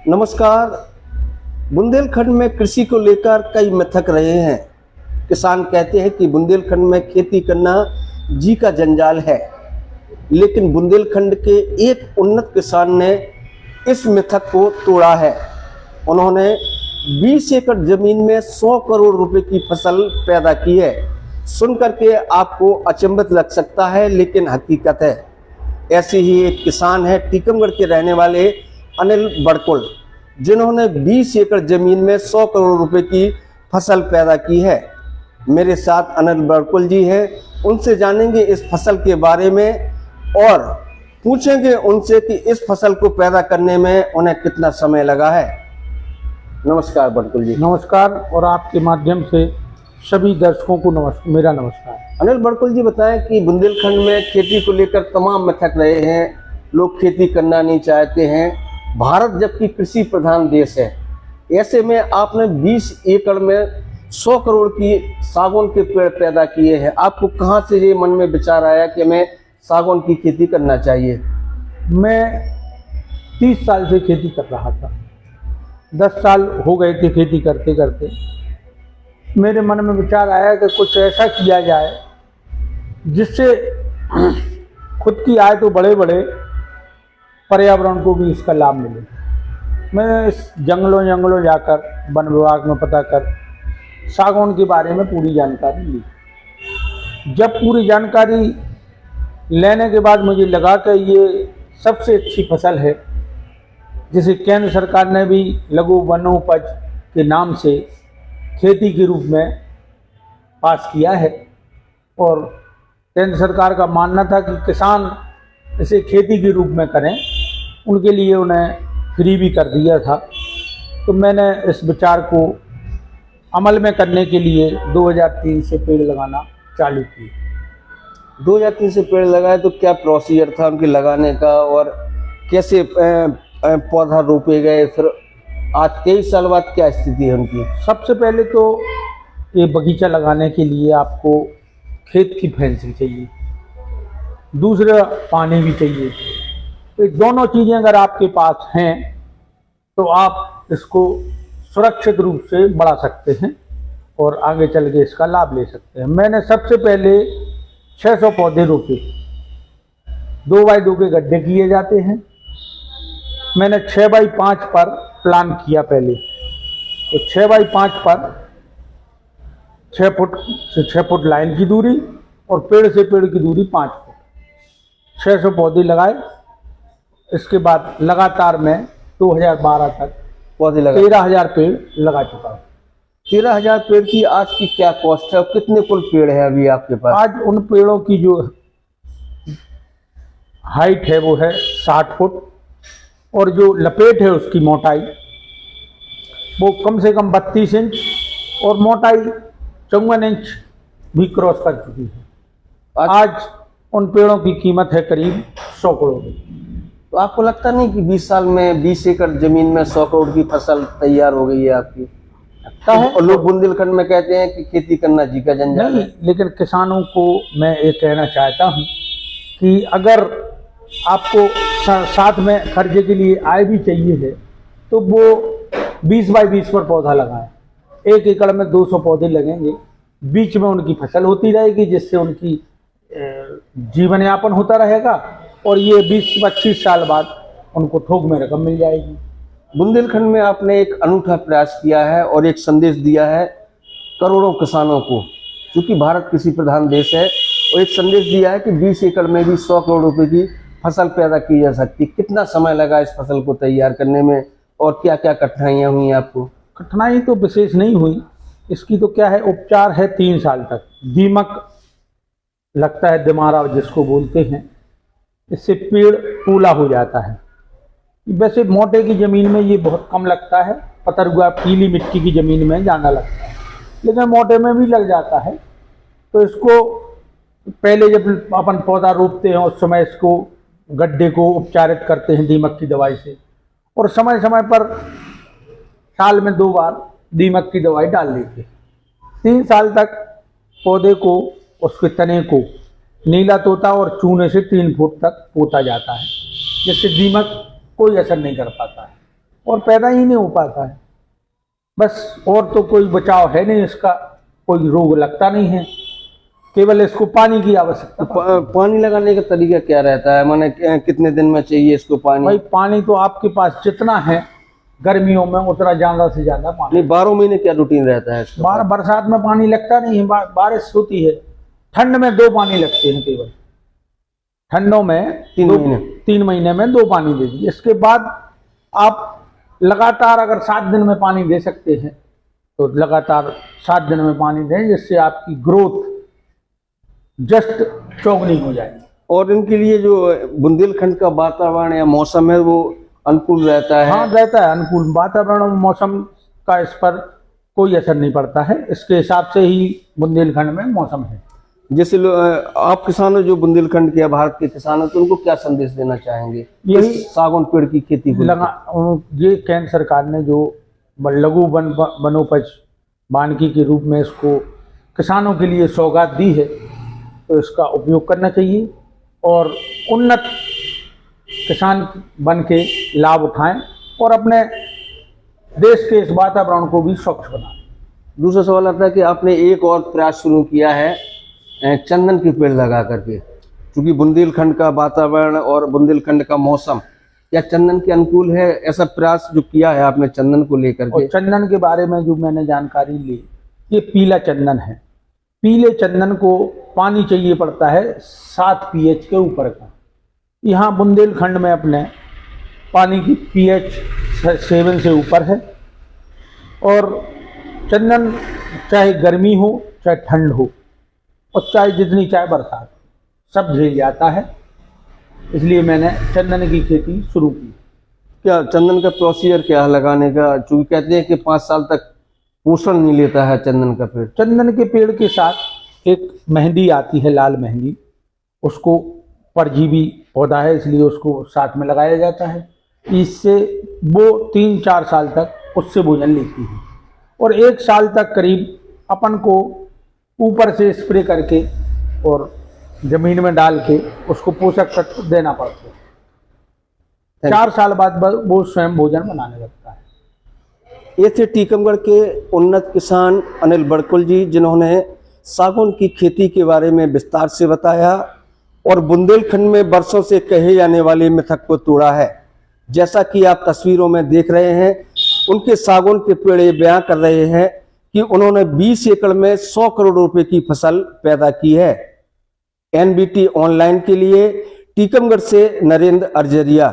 नमस्कार। बुंदेलखंड में कृषि को लेकर कई मिथक रहे हैं। किसान कहते हैं कि बुंदेलखंड में खेती करना जी का जंजाल है, लेकिन बुंदेलखंड के एक उन्नत किसान ने इस मिथक को तोड़ा है। उन्होंने 20 एकड़ जमीन में 100 करोड़ रुपए की फसल पैदा की है। सुनकर के आपको अचंभित लग सकता है, लेकिन हकीकत है। ऐसे ही एक किसान है टीकमगढ़ के रहने वाले अनिल बड़कुल, जिन्होंने 20 एकड़ जमीन में 100 करोड़ रुपए की फसल पैदा की है। मेरे साथ अनिल बड़कुल जी हैं, उनसे जानेंगे इस फसल के बारे में और पूछेंगे उनसे कि इस फसल को पैदा करने में उन्हें कितना समय लगा है। नमस्कार बड़कुल जी। नमस्कार, और आपके माध्यम से सभी दर्शकों को मेरा नमस्कार। अनिल बड़कुल जी, बताएं कि बुंदेलखंड में खेती को लेकर तमाम मिथक रहे हैं। लोग खेती करना नहीं चाहते हैं। भारत जबकि कृषि प्रधान देश है, ऐसे में आपने 20 एकड़ में 100 करोड़ की सागौन के पेड़ पैदा किए हैं। आपको कहाँ से ये मन में विचार आया कि हमें सागौन की खेती करना चाहिए? मैं 30 साल से खेती कर रहा था। 10 साल हो गए थे खेती करते करते। मेरे मन में विचार आया कि कुछ ऐसा किया जाए जिससे खुद की आय तो बड़े बड़े, पर्यावरण को भी इसका लाभ मिले। मैं इस जंगलों जाकर वन विभाग में पता कर सागौन के बारे में पूरी जानकारी ली। जब पूरी जानकारी लेने के बाद मुझे लगा कि ये सबसे अच्छी फसल है, जिसे केंद्र सरकार ने भी लघु वनोपज के नाम से खेती के रूप में पास किया है। और केंद्र सरकार का मानना था कि किसान इसे खेती के रूप में करें, उनके लिए उन्हें फ्री भी कर दिया था। तो मैंने इस विचार को अमल में करने के लिए 2003 से पेड़ लगाना चालू किया। 2003 से पेड़ लगाए, तो क्या प्रोसीजर था उनके लगाने का और कैसे पौधा रोपे गए? फिर आज 23 साल बाद क्या स्थिति है उनकी? सबसे पहले तो ये बगीचा लगाने के लिए आपको खेत की फेंसिंग चाहिए, दूसरा पानी भी चाहिए। ये दोनों चीज़ें अगर आपके पास हैं तो आप इसको सुरक्षित रूप से बढ़ा सकते हैं और आगे चल के इसका लाभ ले सकते हैं। मैंने सबसे पहले 600 पौधे रोपे। 2 बाई 2 के गड्ढे किए जाते हैं। मैंने 6 बाई 5 पर प्लान किया पहले। तो 6 बाई 5 पर 6 फुट से 6 फुट लाइन की दूरी और पेड़ से पेड़ की दूरी 5 फुट। 600 पौधे लगाए। इसके बाद लगातार मैं 2012 तक पौधे लगाए। 13,000 पेड़ लगा चुका हूँ। 13,000 पेड़ की आज की क्या कॉस्ट है? कितने कुल पेड़ है अभी आपके पास? आज उन पेड़ों की जो हाइट है वो है 60 फुट और जो लपेट है उसकी मोटाई वो कम से कम 32 इंच और मोटाई 54 इंच भी क्रॉस कर चुकी है। आज उन पेड़ों की कीमत है करीब 100 करोड़। तो आपको लगता नहीं कि 20 साल में 20 एकड़ जमीन में 100 करोड़ की फसल तैयार हो गई है आपकी? लगता है। और लोग बुंदेलखंड में कहते हैं कि खेती करना जी का जंजाल है। लेकिन किसानों को मैं ये कहना चाहता हूँ कि अगर आपको साथ में खर्चे के लिए आय भी चाहिए है तो वो 20 बाई 20 पर पौधा लगाएं। 1 एकड़ में 200 पौधे लगेंगे। बीच में उनकी फसल होती रहेगी, जिससे उनकी जीवन यापन होता रहेगा और ये 20-25 साल बाद उनको थोक में रकम मिल जाएगी। बुंदेलखंड में आपने एक अनूठा प्रयास किया है और एक संदेश दिया है करोड़ों किसानों को, क्योंकि भारत कृषि प्रधान देश है, और एक संदेश दिया है कि 20 एकड़ में भी 100 करोड़ रुपए की फसल पैदा की जा सकती। कितना समय लगा इस फसल को तैयार करने में और क्या क्या कठिनाइयाँ हुई आपको? कठिनाई तो विशेष नहीं हुई। इसकी तो क्या है, उपचार है 3 साल तक। दीमक लगता है, दिमारा जिसको बोलते हैं, इससे पेड़ पूला हो जाता है। वैसे मोटे की ज़मीन में ये बहुत कम लगता है, पतरगुआ पीली मिट्टी की ज़मीन में ज़्यादा लगता है, लेकिन मोटे में भी लग जाता है। तो इसको पहले जब अपन पौधा रोपते हैं उस समय इसको गड्ढे को उपचारित करते हैं दीमक की दवाई से, और समय समय पर साल में 2 बार दीमक की दवाई डाल देते हैं। 3 साल तक पौधे को, उसके तने को नीला तोता और चूने से 3 फुट तक पोता जाता है, जिससे दीमक कोई असर नहीं कर पाता है। और पैदा ही नहीं हो पाता है। बस और तो कोई बचाव है नहीं इसका, कोई रोग लगता नहीं है, केवल इसको पानी की आवश्यकता। पानी लगाने का तरीका क्या रहता है, माने कितने दिन में चाहिए इसको पानी? भाई पानी तो आपके पास जितना है गर्मियों में उतना ज्यादा से ज्यादा पानी। नहीं, 12 महीने क्या रूटीन रहता है इसका? बरसात में पानी लगता नहीं है, बारिश होती है। ठंड में 2 पानी लगते हैं केवल, ठंडों में 3 महीने में 2 पानी दे दिए। इसके बाद आप लगातार अगर 7 दिन में पानी दे सकते हैं तो लगातार 7 दिन में पानी दें, जिससे आपकी ग्रोथ जस्ट चौगनी हो जाएगी। और इनके लिए जो बुंदेलखंड का वातावरण या मौसम है वो अनुकूल रहता है? हाँ रहता है अनुकूल। वातावरण और मौसम का इस पर कोई असर नहीं पड़ता है, इसके हिसाब से ही बुंदेलखंड में मौसम है। जैसे आप किसान हो जो बुंदेलखंड के या भारत के किसान हो, तो उनको क्या संदेश देना चाहेंगे यही सागौन पेड़ की खेती को? ये केंद्र सरकार ने जो लघु वनोपज वानिकी के रूप में इसको किसानों के लिए सौगात दी है, तो इसका उपयोग करना चाहिए और उन्नत किसान बन के लाभ उठाएं और अपने देश के इस वातावरण को भी स्वच्छ बनाएं। दूसरा सवाल आता है कि आपने एक और प्रयास शुरू किया है चंदन के पेड़ लगा करके, क्योंकि बुंदेलखंड का वातावरण और बुंदेलखंड का मौसम क्या चंदन के अनुकूल है? ऐसा प्रयास जो किया है आपने चंदन को लेकर के? और चंदन के बारे में जो मैंने जानकारी ली, ये पीला चंदन है। पीले चंदन को पानी चाहिए पड़ता है 7 pH के ऊपर का। यहाँ बुंदेलखंड में अपने पानी की pH 7 से ऊपर है और चंदन चाहे गर्मी हो चाहे ठंड हो और चाहे जितनी चाहे बरसात, सब झेल जाता है। इसलिए मैंने चंदन की खेती शुरू की। क्या चंदन का प्रोसीजर क्या है लगाने का? चूंकि कहते हैं कि 5 साल तक पोषण नहीं लेता है चंदन का पेड़। चंदन के पेड़ के साथ एक मेहंदी आती है, लाल मेहंदी, उसको परजीवी पौधा है इसलिए उसको साथ में लगाया जाता है। इससे वो 3-4 साल तक उससे भोजन लेती है और 1 साल तक करीब अपन को ऊपर से स्प्रे करके और जमीन में डाल के उसको पोषक तत्व देना पड़ता है। 4 साल बाद वो स्वयं भोजन बनाने लगता है। ये थे टीकमगढ़ के उन्नत किसान अनिल बड़कुल जी, जिन्होंने सागौन की खेती के बारे में विस्तार से बताया और बुंदेलखंड में वर्षों से कहे जाने वाले मिथक को तोड़ा है। जैसा कि आप तस्वीरों में देख रहे हैं, उनके सागौन के पेड़ बयां कर रहे हैं कि उन्होंने 20 एकड़ में 100 करोड़ रुपए की फसल पैदा की है। NBT ऑनलाइन के लिए टीकमगढ़ से नरेंद्र अर्जरिया।